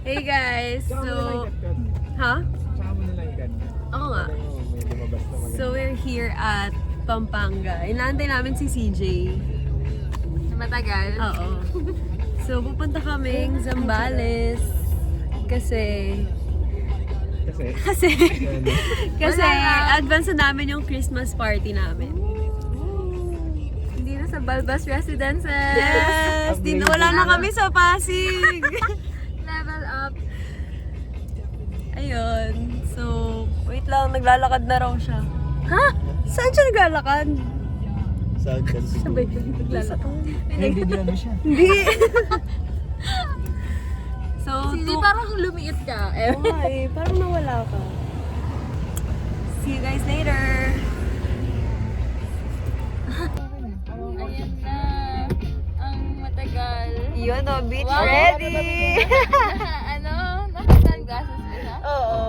Hey guys, Saka mo na lang so... ikat-kat. Ha? Saka mo na lang ikat-kat. Oo nga. Alam mo, may lumabas na maganda. So we're here at Pampanga. Inaantay namin si CJ. Matagal. Oo. So pupunta kaming Zambales. Kasi Kasi, kasi Wala na. advance na namin yung Christmas party namin. Hindi na sa Balbas Residences. Yes! Upgrade. Wala na kami sa Pasig. Level up. Ayun. So, wait lang. Naglalakad na raw siya. Ha? Saan siya naglalakad? saan ka siguro? Naglalakad. Hindi mo siya. Hindi. So, Hindi parang lumiit ka. Eh. Ay, parang nawala ka. See you guys later. Ayan na. Ang matagal. Yun o, beach Wow. ready! Ano? Naka-sunglasses ka na? Oo.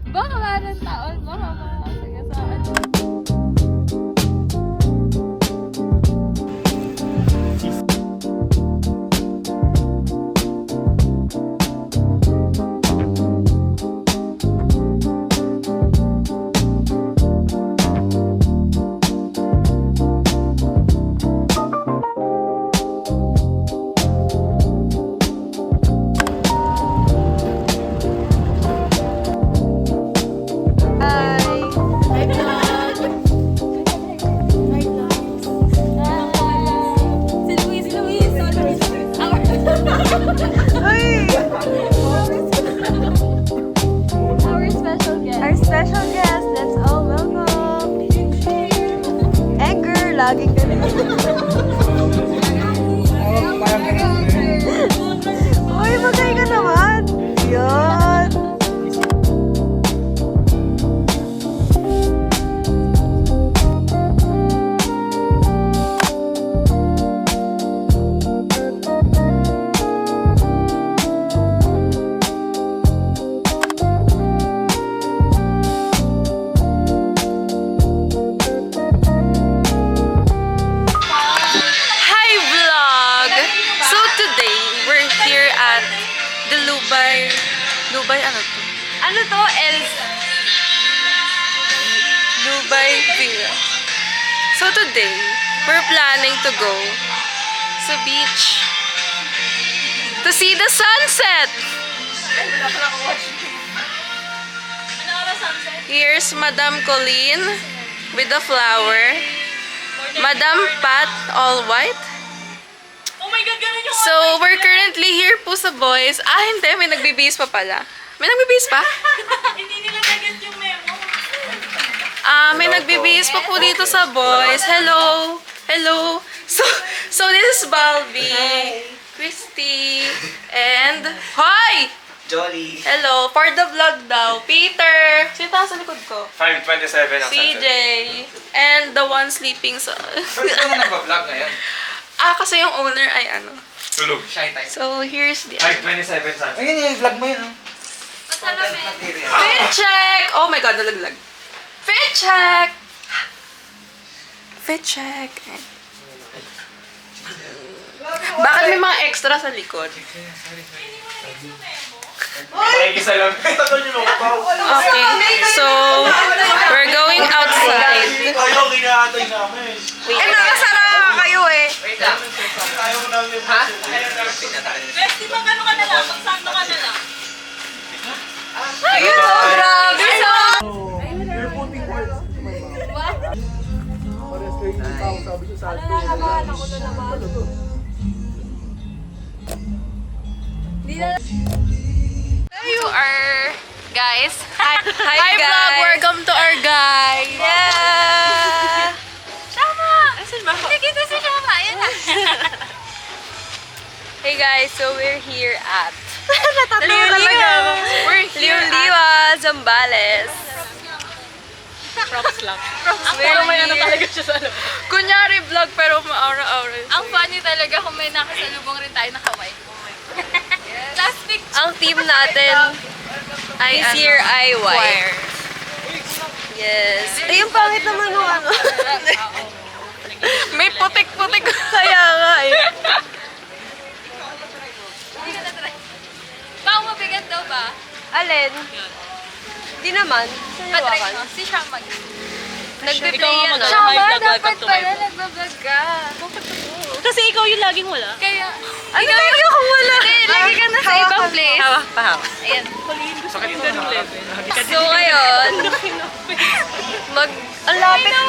Baka marang taon. Baka makasagasaan. Hi! Si Luis. Ay! Our special guest. Our special guest, let's all welcome! Anchor, laging ganun. Uy, magay ka naman! Yun! Hi vlog! So today, we're here at the Lubay ano to? Ano to? Lubay Villa. So today, we're planning to go sa beach to see the sunset! Here's Madam Colleen with the flower. Madam Pat, all white. Oh my God, ganun yung So, we're currently here po sa boys. Ah, hindi. May nagbibihis pa pala. May nagbibihis pa? hindi nila naget yung memo. May nagbibihis pa po dito sa boys. Hello! Hello! So this is Balby, Christy, and... Hoy! Jolly. Hello! For the vlog daw. Peter! Sino tayo sa likod ko? 5:27 ang CJ! And the one sleeping sa... Pwede ko na nagpa-vlog ngayon. Kasi yung owner ay ano. Tulog. Shy time. So, here's the... 5:27 sunset. Ayun yung vlog mo yun. Fit check! Oh my God, nalaglag. Fit check! Fit check. Bakit may mga extra sa likod? Pakikisa lang. Okay, so we're going outside. Ayaw, kinaatay namin. Nakasara kayo eh. Ayaw mo namin. Ha? Best, di ba gano'n ka na lang? Magsando ka na lang. Ayun, grabe so. You're putting words in my mouth. Parehas kayo yung tao, sabi siya sa akin. Nalalaman ako na naman. There you are, guys. Hi guys. Vlog, welcome to our guys. Yeah. Shama! Asan ba? Nakikita si Shama. Ayan na. Hey guys, so we're here at We're here Liwa, Zambales. Props lang. Pero may ano talaga siya sa ano. Kunyari vlog pero ma-aura-aura. Ang funny talaga kung may nakasalubong rin tayo na kaway. Last picture. Ang team natin ay This year ay white. Yes. Ay, yung pangit naman ng ano. May putik-putik. Kaya nga eh. Hindi ka na-try. Baka mabigat daw ba? Alin? Di naman. Saan yung Patry wakan? mo. Si Siya mag... Nag-replay Ikaw yan. ang mag- ah. Siya high ba? blood, Dapat welcome to pala my- nagbablog ka. Kasi ikaw yung laging wala. Kaya... Ano talaga kung wala? Hindi, lagi ka na sa ibang place. Hawak pa hawak. Ayan. So ngayon,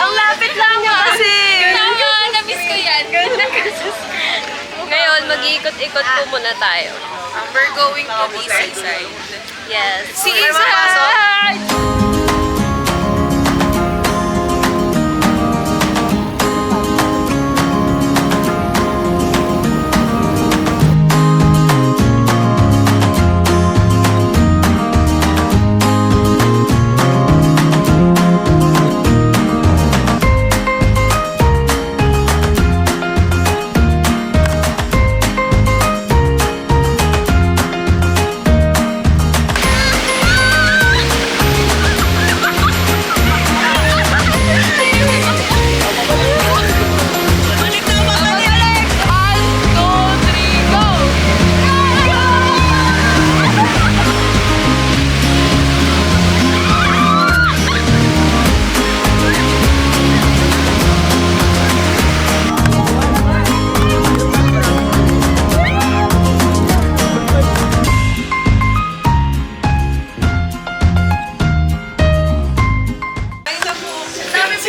ang lapit lang niya kasi. Tama, na-miss ko yan. Ngayon, mag-iikot-ikot po muna tayo. We're going to the seaside. Yes. Seaside!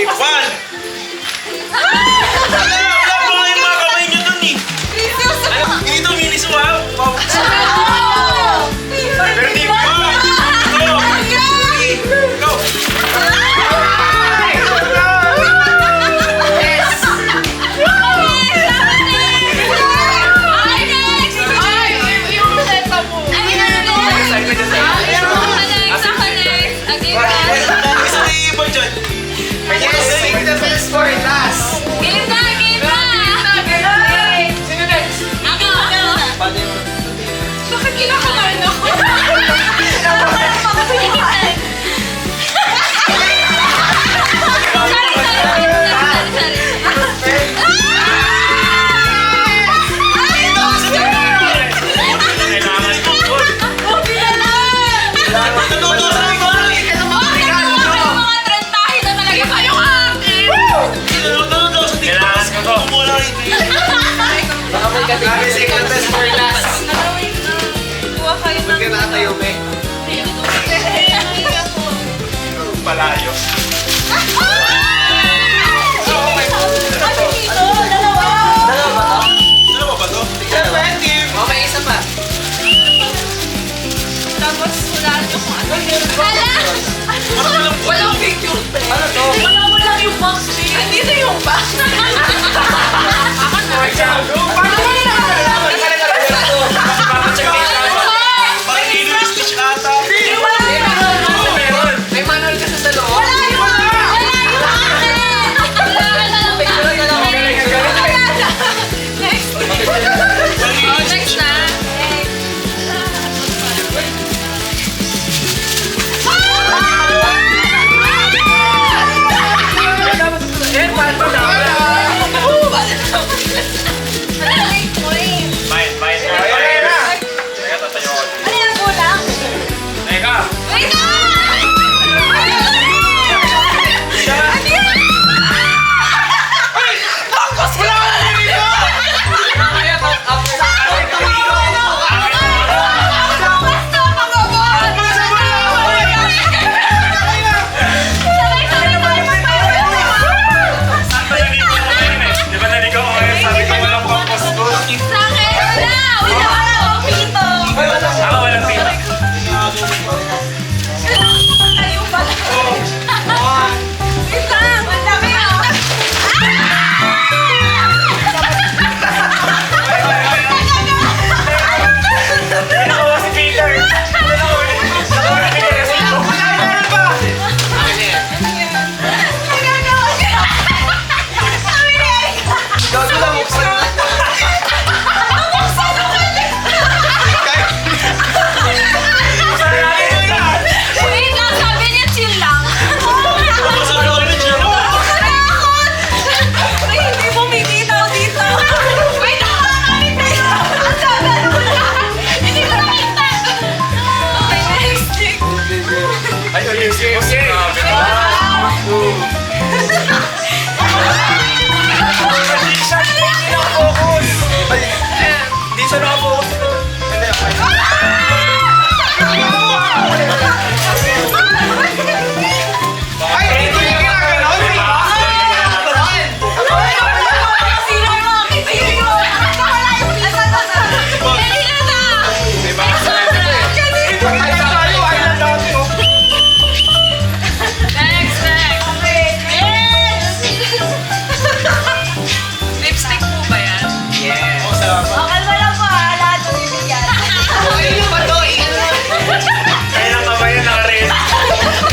One! Wala pa yung mga kamay nyo dun eh. Dito, minis mo ha. Ready? One, two, three, go! Isa na yung iba dyan. Save the best for last. Bakit kinakabahan ako? Kailangan ko. Natuto sa ikaw na eh. Natuto sa TikTok. Kailangan ko to. Mula rin eh. Baka may katigil. Save the best for last. Ba't ka nakatayo, be? Palayo. Dalawa ba to? Oh, may isa pa. Walang picture. Ano to? Wala yung box. Andito yung box. Parang English ata. May manual kasi sa loob. Next na. Okay, okay. Hindi siya nakafocus. Hindi siya nakafocus. Hindi, okay. Ay, ito yung ginaganon, di ba? Diba? Ito kahit tayo, island natin, oh. Next. Lipstick po ba yan? Yeah. Oh, salamat. Kailan ka ba yan naka-red?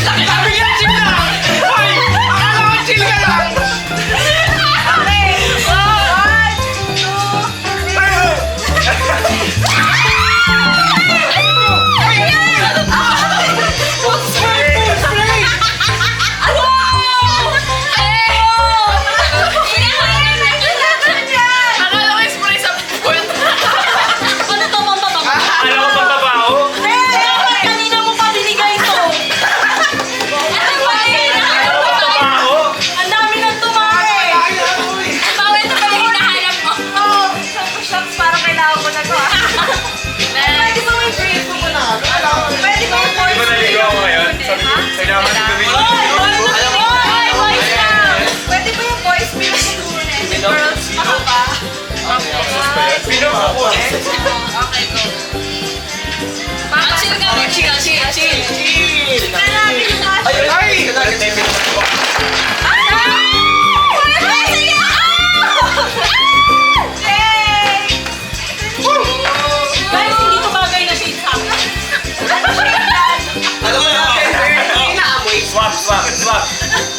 Sabi niya, chill lang! Hoy! Akala ko chill ka lang! Akala ko spray sa puwet. Alam ko pang babaho? Babaho? Bawal na pala hinahanap mo. Di ba naligo ako ngayon? Sabi naman si Gawin. Pino ako. Okay, go. Chill ka, chill. Ay! Guys, hindi to bagay na shade sa akin. Ano ba yan? Swap.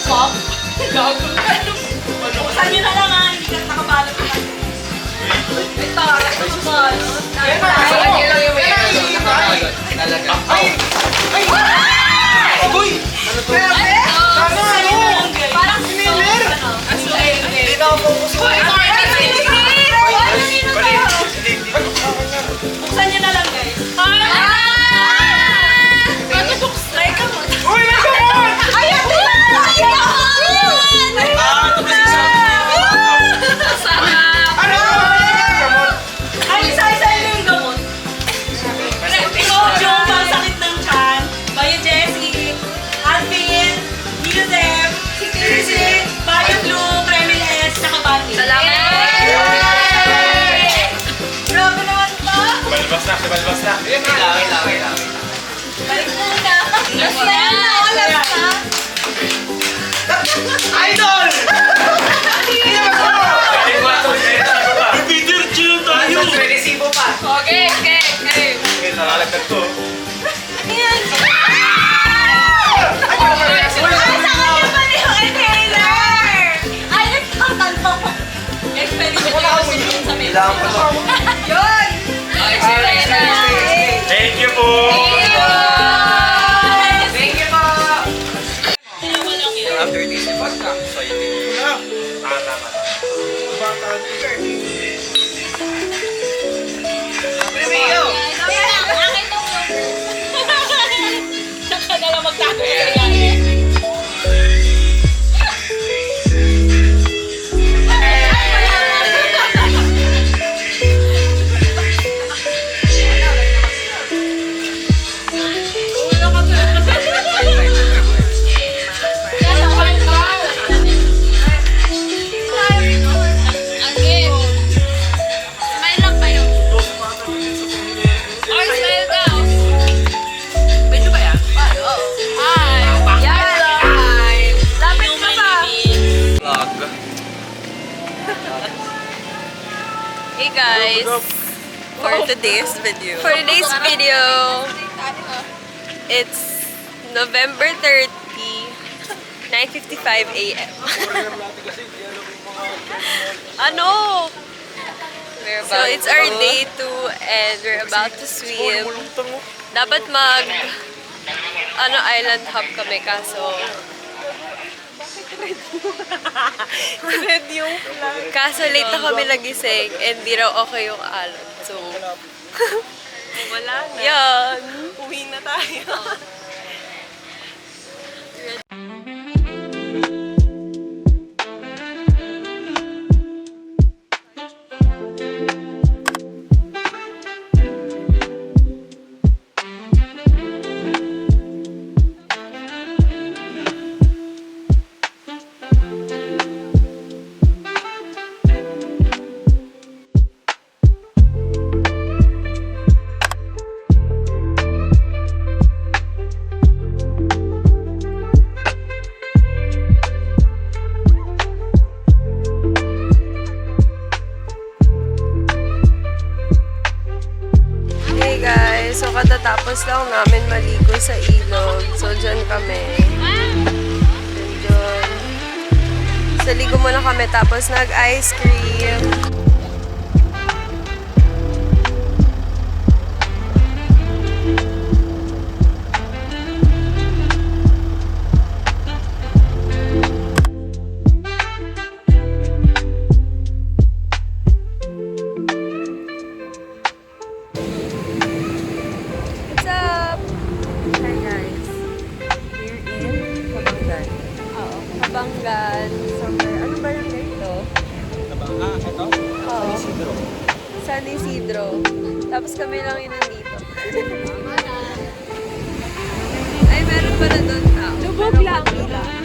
Pop? Gago. Buksan nyo na lang ha, hindi ka nakabalot na. Ito, nakabalot. Parang similar. Hindi na ako focus ko. Buksan nyo na lang guys. Try ka mo. Uy, nagkamot! Ayan! Ano? Nagkamot? Ay, isa-isa yung gamot. Ikaw, yung pangsakit ng tiyan. Bayo Jessie, Alvin, Yusef, si Kirsi, Bayo Blue, Kremil S, saka Bati. Grabe naman to. Balbas na. Balik muna. Last na yan na. Last na. Idol! Peter, chill tayo! Okay. Okay, nalalagdag to. Ayan. Ay, sa kanya pa rin yung inhaler. Ay, nagtatanong. Guys, pwede ko yung sa mesa. Yun! Thank you po! After this, di ba? So, yun. Tama. Saka na lang magtago sa ilalim. Smile lang kayo. Or smile daw. Pwede ba yan? Hi. Yan. Lapit ka pa. Hey guys, for today's video, it's November 30, 9:55 a.m. Ano? So it's our day 2 and we're about to swim. Dapat island hop kami kaso red yung flag. Kaso late na kami nagising and di raw okay yung alon. So, wala na. Yan. Uwi na tayo. Kakatapos lang namin maligo sa ilog. So, dyan kami. Dyan. So, ligo muna kami tapos nag-ice cream. What's up? Hi guys. We're in Kabanggan. Oo, Kabanggan. Somewhere. Ano ba yung ito? Ito? Oo. San Isidro. Tapos kami lang yun nandito. Ay, meron pala doon tao. Lubog lang.